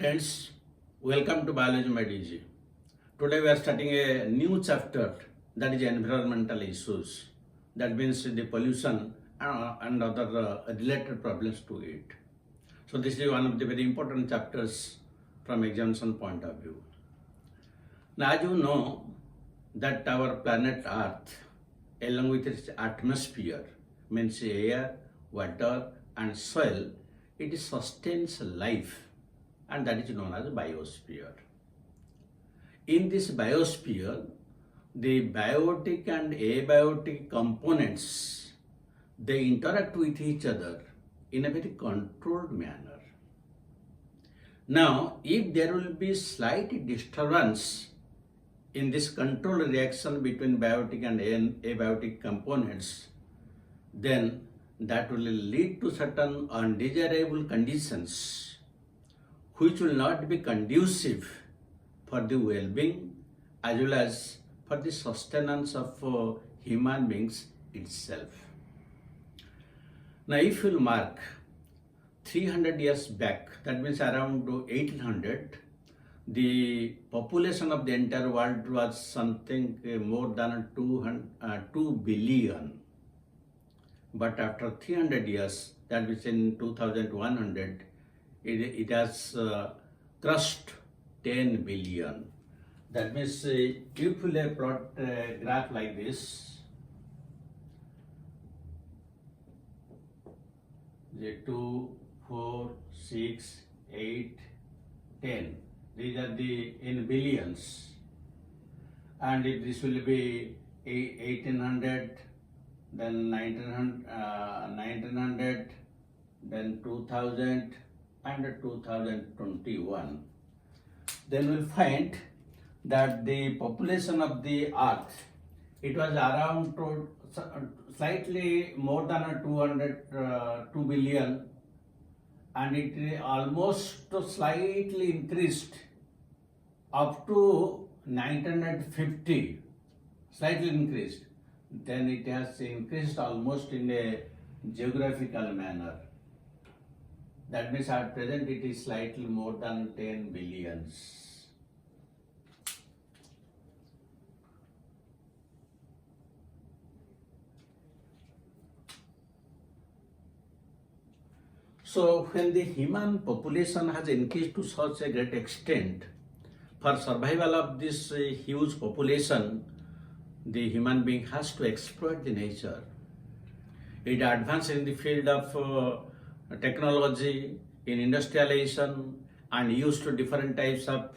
Friends, welcome to Biology Made Easy. Today we are starting a new chapter, that is environmental issues. That means the pollution and other related problems to it. So this is one of the very important chapters from examination point of view. Now as you know that our planet Earth along with its atmosphere, means air, water and soil, it sustains life, and that is known as biosphere. In this biosphere, the biotic and abiotic components, they interact with each other in a very controlled manner. Now, if there will be slight disturbance in this controlled reaction between biotic and abiotic components, then that will lead to certain undesirable conditions which will not be conducive for the well-being as well as for the sustenance of human beings itself. Now, if you will mark 300 years back, that means around 1800, the population of the entire world was something more than 2 billion. But after 300 years, that means in 2100, it has crossed 10 billion. That means if you plot a graph like this, the 2, 4, 6, 8, 10. These are the in billions, and if this will be 1800, then 1900, then 2000 and 2021. Then we'll find that the population of the earth, it was around slightly more than 2 billion, and it almost slightly increased up to 1950, slightly increased. Then it has increased almost in a geographical manner. That means at present it is slightly more than 10 billions. So when the human population has increased to such a great extent, for survival of this huge population, the human being has to exploit the nature. It advances in the field of technology, in industrialization, and used to different types of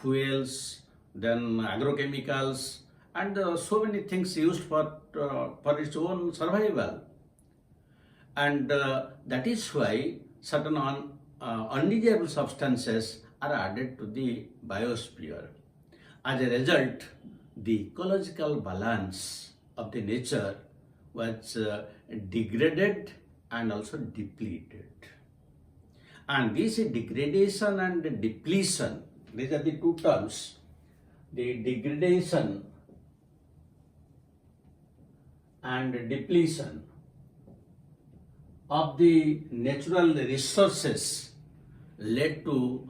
fuels, then agrochemicals, and so many things used for its own survival. And that is why certain undesirable substances are added to the biosphere. As a result, the ecological balance of the nature was degraded and also depleted. And this degradation and depletion, these are the two terms. The degradation and depletion of the natural resources led to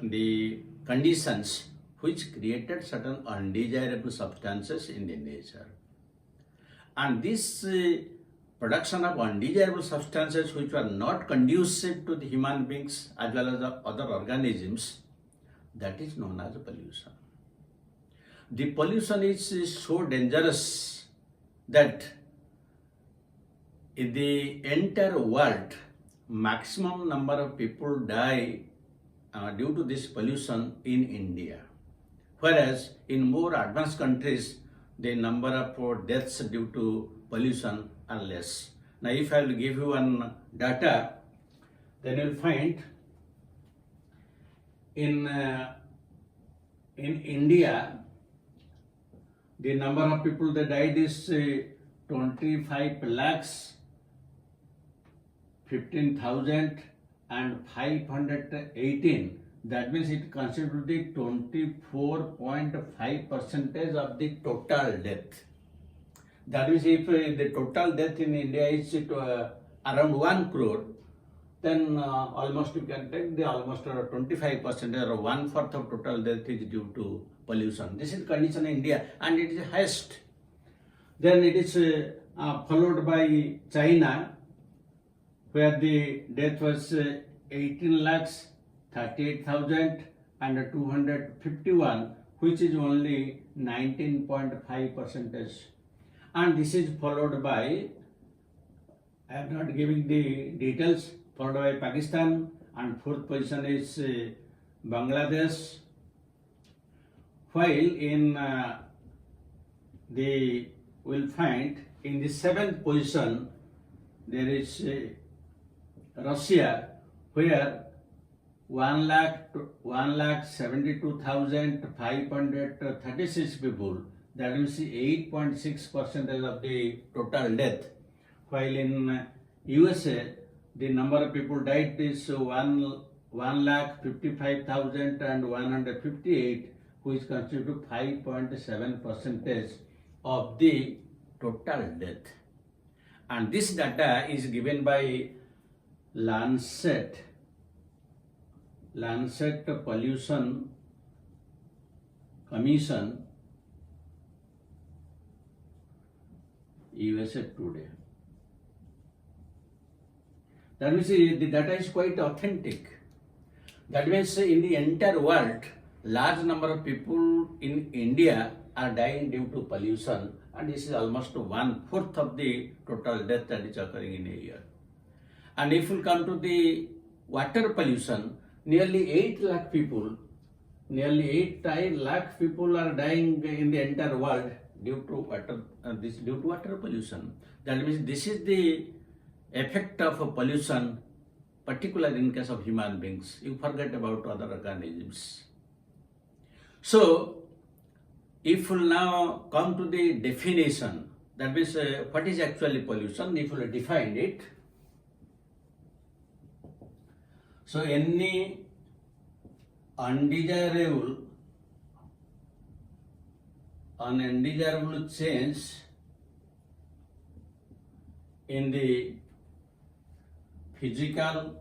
the conditions which created certain undesirable substances in the nature. And this production of undesirable substances which were not conducive to the human beings as well as the other organisms, that is known as pollution. The pollution is so dangerous that in the entire world, maximum number of people die due to this pollution in India. Whereas in more advanced countries, the number of deaths due to pollution are less. Now, if I will give you one data, then you will find in India, the number of people that died is 25 lakhs 15,518. That means it constitutes the 24.5% of the total death. That means if the total death in India is around 1 crore, then almost you can take the almost 25% or 1/4 of total death is due to pollution. This is condition in India and it is highest. Then it is followed by China, where the death was 18,38,251, which is only 19.5%. And this is followed by, I am not giving the details, followed by Pakistan, and fourth position is Bangladesh, while in we'll find in the seventh position there is Russia, where 1,72,536 people, that means 8.6% of the total death, while in USA the number of people died is 1,55,158, which constitute 5.7% of the total death. And this data is given by Lancet Pollution Commission, USA Today. That means the data is quite authentic. That means in the entire world, large number of people in India are dying due to pollution, and this is almost 1/4 of the total death that is occurring in a year. And if we come to the water pollution, nearly 8 lakh people are dying in the entire world due to water pollution. That means this is the effect of pollution, particularly in case of human beings. You forget about other organisms. So, if we now come to the definition, that means what is actually pollution, if we define it. So, any undesirable change in the physical,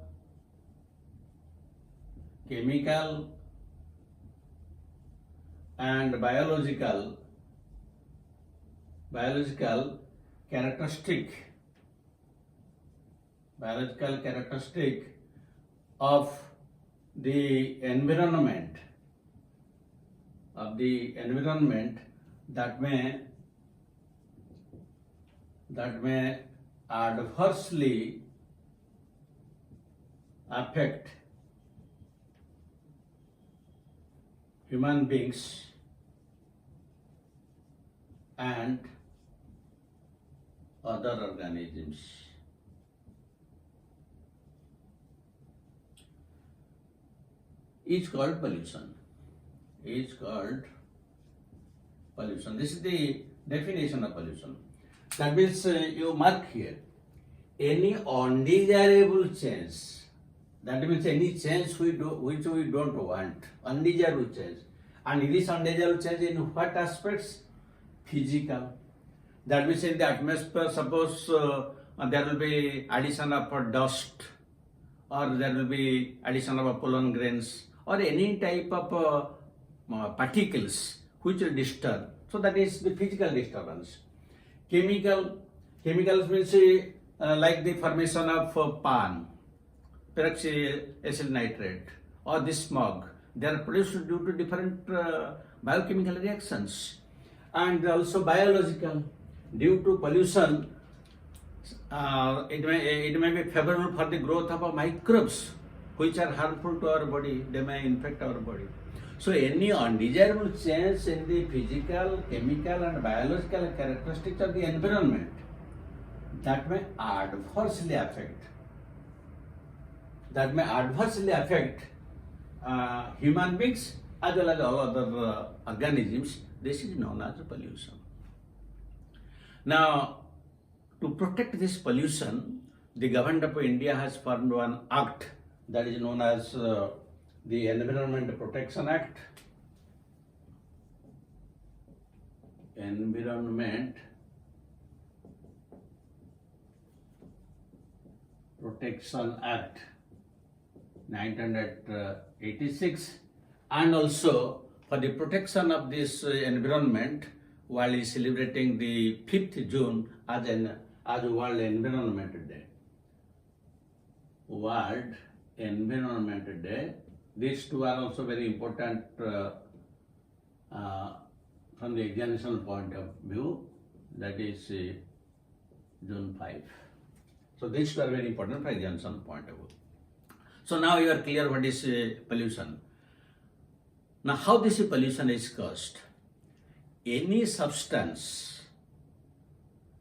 chemical, and biological characteristic of the environment that may adversely affect human beings and other organisms. Is called pollution. This is the definition of pollution. That means you mark here any undesirable change. That means any change which we don't want, undesirable change. And this undesirable change in what aspects? Physical. That means in the atmosphere, suppose there will be addition of dust, or there will be addition of pollen grains, or any type of particles which will disturb. So that is the physical disturbance. Chemicals means like the formation of pan, peroxyethyl nitrate, or the smog. They are produced due to different biochemical reactions. And also biological. Due to pollution, it may be favorable for the growth of microbes which are harmful to our body. They may infect our body. So any undesirable change in the physical, chemical, and biological characteristics of the environment that may adversely affect human beings as well as all other organisms. This is known as pollution. Now, to protect this pollution, the Government of India has formed one act that is known as the Environment Protection Act. Environment Protection Act. 1986, and also for the protection of this environment, world is celebrating the 5th June as World Environment Day. World Environment Day. These two are also very important from the examination point of view, that is June 5. So these two are very important from examination point of view. So now you are clear what is pollution. Now how this pollution is caused? Any substance,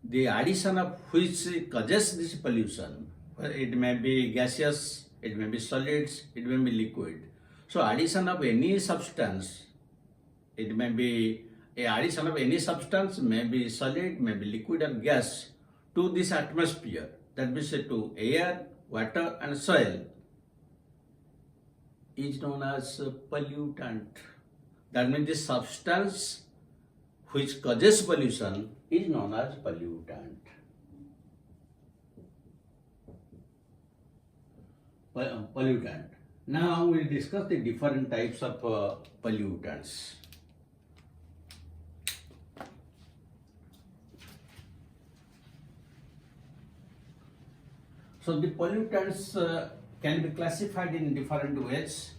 the addition of which causes this pollution, it may be gaseous, it may be solids, it may be liquid. So addition of any substance, it may be addition of any substance, may be solid, may be liquid or gas, to this atmosphere, that means to air, water and soil, is known as pollutant. That means this substance which causes pollution is known as pollutant. Pollutant. Now we will discuss the different types of pollutants. So the pollutants can be classified in different ways.